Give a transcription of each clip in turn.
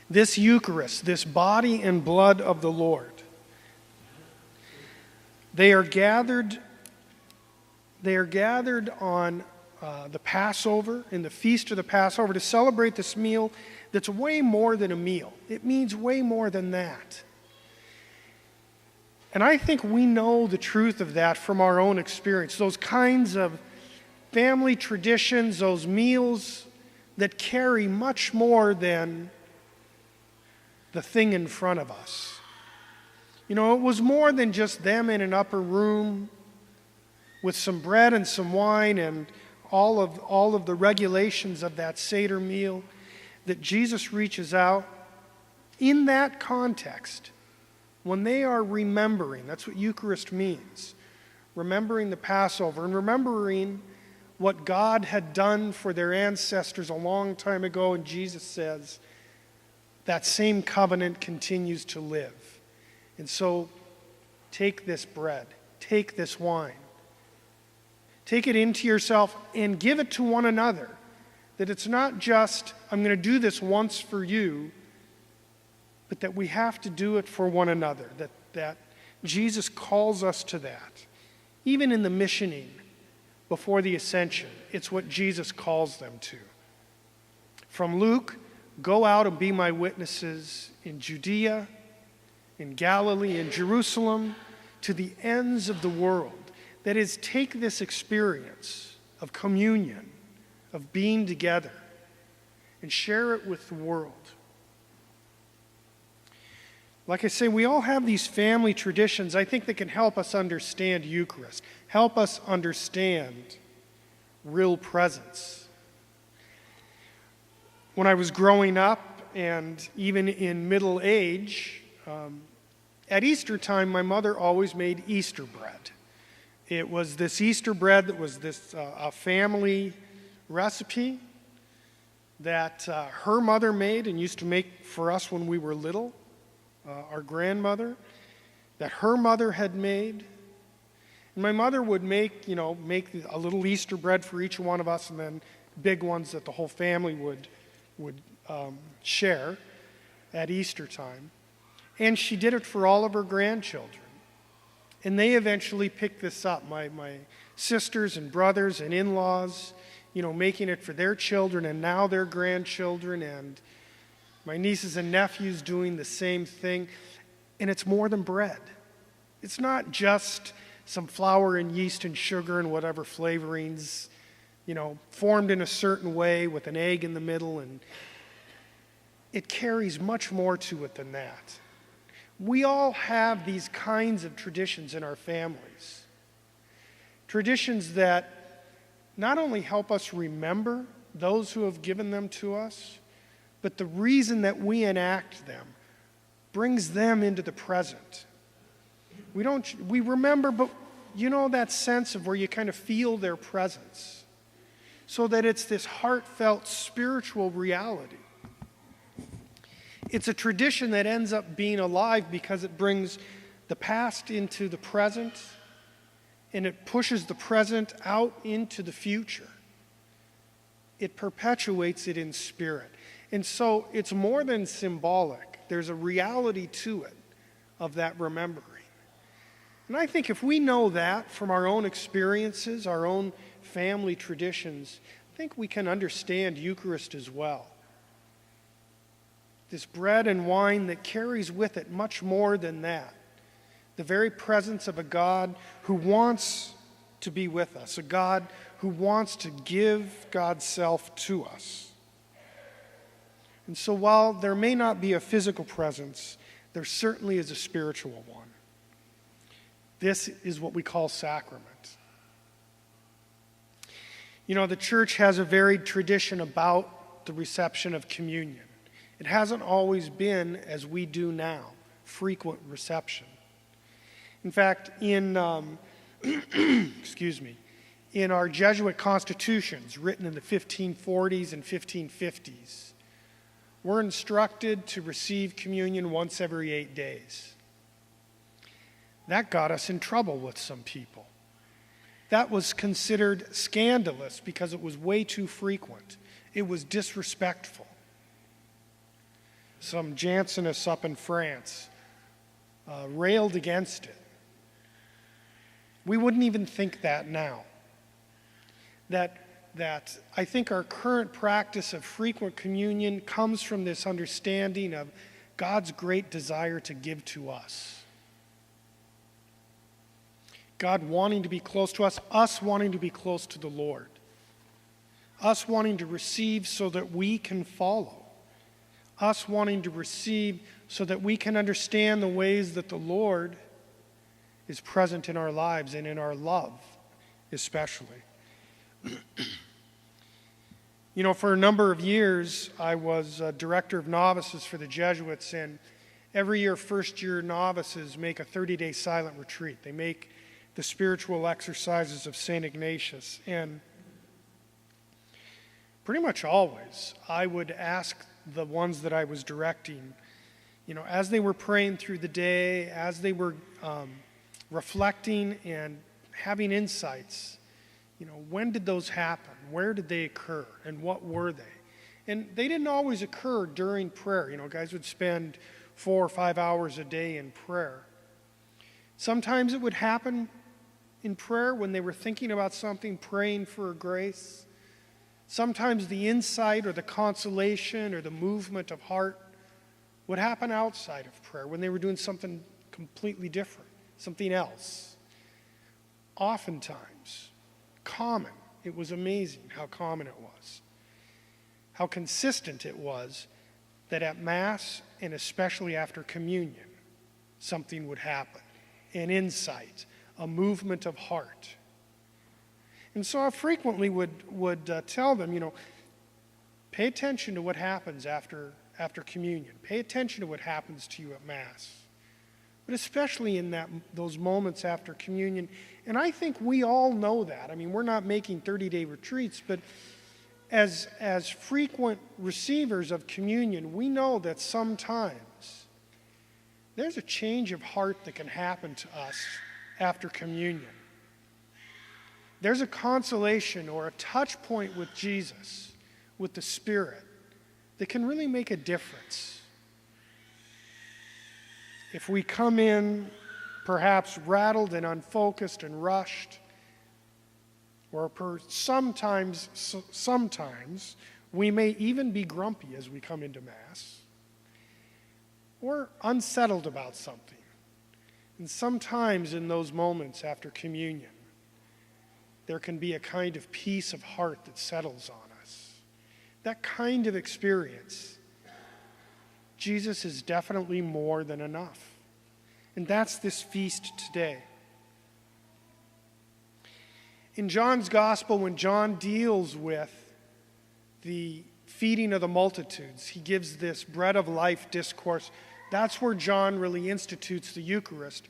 This Eucharist, this body and blood of the Lord, they are gathered on the Passover, in the feast of the Passover, to celebrate this meal that's way more than a meal. It means way more than that. And I think we know the truth of that from our own experience. Those kinds of family traditions, those meals that carry much more than the thing in front of us. You know, it was more than just them in an upper room with some bread and some wine and all of the regulations of that Seder meal, that Jesus reaches out in that context. When they are remembering, that's what Eucharist means, remembering the Passover and remembering what God had done for their ancestors a long time ago, and Jesus says that same covenant continues to live. And so take this bread, take this wine, take it into yourself and give it to one another. That it's not just, I'm going to do this once for you, but that we have to do it for one another, that Jesus calls us to that. Even in the missioning before the ascension, it's what Jesus calls them to. From Luke, go out and be my witnesses in Judea, in Galilee, in Jerusalem, to the ends of the world. That is, take this experience of communion, of being together, and share it with the world. Like I say, we all have these family traditions, I think, that can help us understand Eucharist, help us understand real presence. When I was growing up, and even in middle age, at Easter time, my mother always made Easter bread. It was this Easter bread that was this a family recipe that her mother made and used to make for us when we were little. Our grandmother, that her mother had made. And my mother would make a little Easter bread for each one of us, and then big ones that the whole family would share at Easter time. And she did it for all of her grandchildren. And they eventually picked this up, my sisters and brothers and in-laws, making it for their children and now their grandchildren, and my nieces and nephews doing the same thing. And it's more than bread. It's not just some flour and yeast and sugar and whatever flavorings, formed in a certain way with an egg in the middle. And it carries much more to it than that. We all have these kinds of traditions in our families. Traditions that not only help us remember those who have given them to us, but the reason that we enact them brings them into the present. We remember, but that sense of where you kind of feel their presence, so that it's this heartfelt spiritual reality. It's a tradition that ends up being alive because it brings the past into the present, and it pushes the present out into the future. It perpetuates it in spirit. And so it's more than symbolic. There's a reality to it of that remembering. And I think if we know that from our own experiences, our own family traditions, I think we can understand Eucharist as well. This bread and wine that carries with it much more than that. The very presence of a God who wants to be with us, a God who wants to give God's self to us. And so while there may not be a physical presence, there certainly is a spiritual one. This is what we call sacrament. The church has a varied tradition about the reception of communion. It hasn't always been, as we do now, frequent reception. In fact, in in our Jesuit constitutions written in the 1540s and 1550s, we're instructed to receive communion once every 8 days. That got us in trouble with some people. That was considered scandalous because it was way too frequent. It was disrespectful. some Jansenists up in France railed against it. We wouldn't even think that now. That I think our current practice of frequent communion comes from this understanding of God's great desire to give to us. God wanting to be close to us wanting to be close to the Lord, us wanting to receive so that we can follow, us wanting to receive so that we can understand the ways that the Lord is present in our lives and in our love especially. You know, for a number of years, I was director of novices for the Jesuits, and every year, first-year novices make a 30-day silent retreat. They make the spiritual exercises of St. Ignatius, and pretty much always, I would ask the ones that I was directing, you know, as they were praying through the day, as they were reflecting and having insights, you know, when did those happen? Where did they occur? And what were they? And they didn't always occur during prayer. You know, guys would spend 4 or 5 hours a day in prayer. Sometimes it would happen in prayer when they were thinking about something, praying for a grace. Sometimes the insight or the consolation or the movement of heart would happen outside of prayer when they were doing something completely different, something else. Oftentimes, common. It was amazing how common it was, how consistent it was that at Mass, and especially after communion, something would happen, an insight, a movement of heart. And so I frequently would tell them, you know, pay attention to what happens after communion. Pay attention to what happens to you at Mass. But especially in those moments after communion. And I think we all know that. I mean, we're not making 30-day retreats, but as frequent receivers of communion, we know that sometimes there's a change of heart that can happen to us after communion. There's a consolation or a touch point with Jesus, with the Spirit, that can really make a difference. If we come in perhaps rattled and unfocused and rushed, or sometimes we may even be grumpy as we come into Mass, or unsettled about something. And sometimes in those moments after communion, there can be a kind of peace of heart that settles on us. That kind of experience, Jesus is definitely more than enough. And that's this feast today. In John's Gospel, when John deals with the feeding of the multitudes, he gives this bread of life discourse. That's where John really institutes the Eucharist.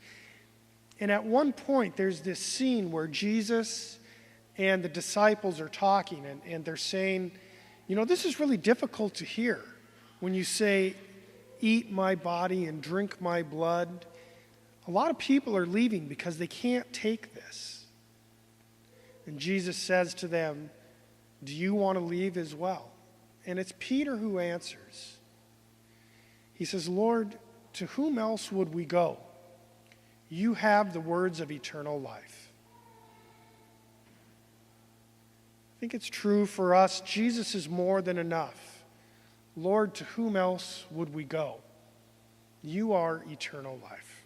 And at one point, there's this scene where Jesus and the disciples are talking, and they're saying, you know, this is really difficult to hear when you say, eat my body and drink my blood. A lot of people are leaving because they can't take this. And Jesus says to them, do you want to leave as well? And it's Peter who answers. He says, Lord, to whom else would we go? You have the words of eternal life. I think it's true for us. Jesus is more than enough. Lord, to whom else would we go? You are eternal life.